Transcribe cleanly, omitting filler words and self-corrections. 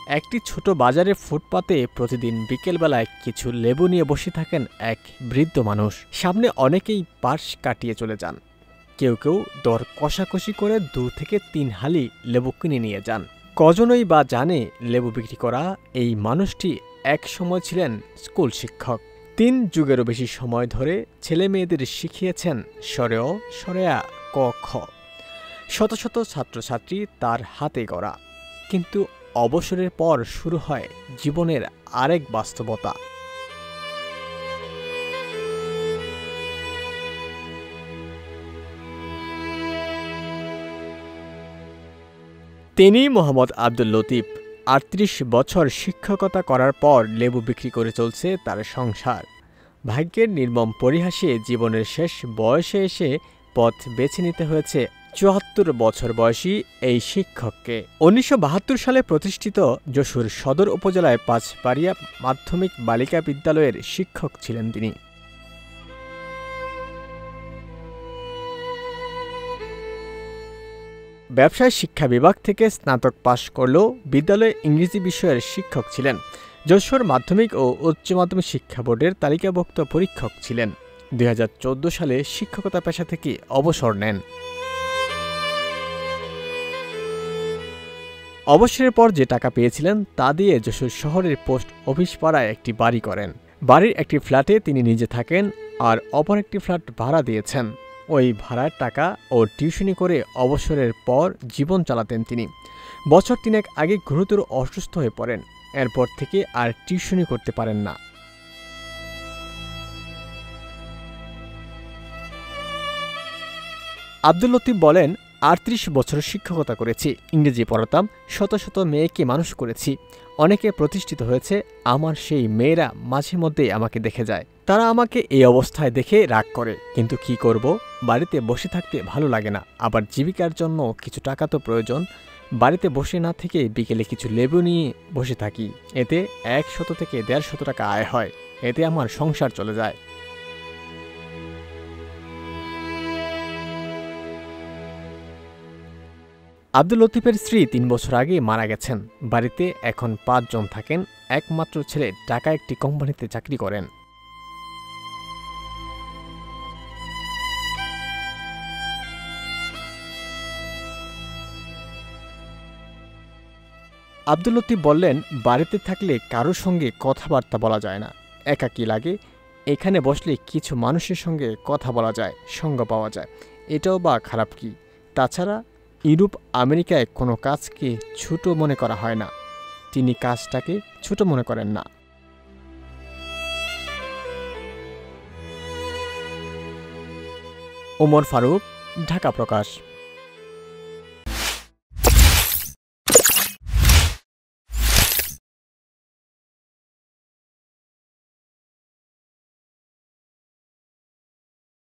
একটি ছোট বাজারের ফুটপাতে প্রতিদিন বিকেলবেলায় কিছু লেবু নিয়ে বসে থাকেন এক বৃদ্ধ মানুষ। সামনে অনেকেই পাশ কাটিয়ে চলে যান, কেউ কেউ দর কষাকষি করে 2 থেকে 3 হালি লেবু কিনে নিয়ে যান। কজনই বা জানে লেবু বিক্রি করা এই মানুষটি এক সময় ছিলেন স্কুল শিক্ষক। 3 যুগেরও বেশি সময় ধরে ছেলে মেয়েদের শিখিয়েছেন সরেও সরেয়া ক খ। শত শত ছাত্রছাত্রী তার হাতে গড়া। কিন্তু অবসরের পর শুরু হয় জীবনের আরেক বাস্তবতা। তিনি মোহাম্মদ আব্দুল লতিফ। ৩৮ বছর শিক্ষকতা করার পর লেবু বিক্রি করে চলছে তার সংসার। ভাগ্যের নির্মম পরিহাসে জীবনের শেষ বয়সে এসে পথ বেছে নিতে হয়েছে ৭৪ বছর বয়সী এই শিক্ষককে। ১৯৭২ সালে প্রতিষ্ঠিত যশোর সদর উপজেলায় ৫পাড়িয়া মাধ্যমিক বালিকা বিদ্যালয়ের শিক্ষক ছিলেন তিনি। ব্যবসায় শিক্ষা বিভাগ থেকে স্নাতক পাশ করলেও বিদ্যালয়ে ইংরেজি বিষয়ের শিক্ষক ছিলেন। যশোর মাধ্যমিক ও উচ্চ মাধ্যমিক শিক্ষা বোর্ডের তালিকাভুক্ত পরীক্ষক ছিলেন। ২০১৪ সালে শিক্ষকতা পেশা থেকে অবসর নেন। অবসরের পর যে টাকা পেয়েছিলেন তা দিয়ে যশোর শহরের পোস্ট অফিস পাড়ায় একটি বাড়ি করেন। বাড়ির একটি ফ্ল্যাটে তিনি নিজে থাকেন আর অপর একটি ফ্ল্যাট ভাড়া দিয়েছেন। ওই ভাড়ার টাকা ও টিউশনি করে অবসরের পর জীবন চালাতেন তিনি। বছর ৩ আগে গুরুতর অসুস্থ হয়ে পড়েন। এরপর থেকে আর টিউশনি করতে পারেন না। আব্দুল লতিফ বলেন, ৩৮ বছর শিক্ষকতা করেছি, ইংরেজি পড়াতাম, শত শত মেয়েকে মানুষ করেছি। অনেকে প্রতিষ্ঠিত হয়েছে। আমার সেই মেয়েরা মাঝে মধ্যেই আমাকে দেখে যায়। তারা আমাকে এই অবস্থায় দেখে রাগ করে, কিন্তু কি করব, বাড়িতে বসে থাকতে ভালো লাগে না। আবার জীবিকার জন্য কিছু টাকা তো প্রয়োজন। বাড়িতে বসে না থেকে বিকেলে কিছু লেবু নিয়ে বসে থাকি। এতে ১০০ থেকে ১৫০ টাকা আয় হয়। এতে আমার সংসার চলে যায়। আব্দুল লতিফের স্ত্রী ৩ বছর আগে মারা গেছেন। বাড়িতে এখন ৫ জন থাকেন। একমাত্র ছেলে ঢাকা একটি কোম্পানিতে চাকরি করেন। আব্দুল লতিফ বললেন, বাড়িতে থাকলে কারোর সঙ্গে কথাবার্তা বলা যায় না, একাকী লাগে। এখানে বসলে কিছু মানুষের সঙ্গে কথা বলা যায়, সঙ্গ পাওয়া যায়। এটাও বা খারাপ কি? তাছাড়া ইউরোপ আমেরিকায় কোনো কাজকে ছোট মনে করা হয় না। তিনি কাজটাকে ছোট মনে করেন না। ওমর ফারুক, ঢাকা প্রকাশ।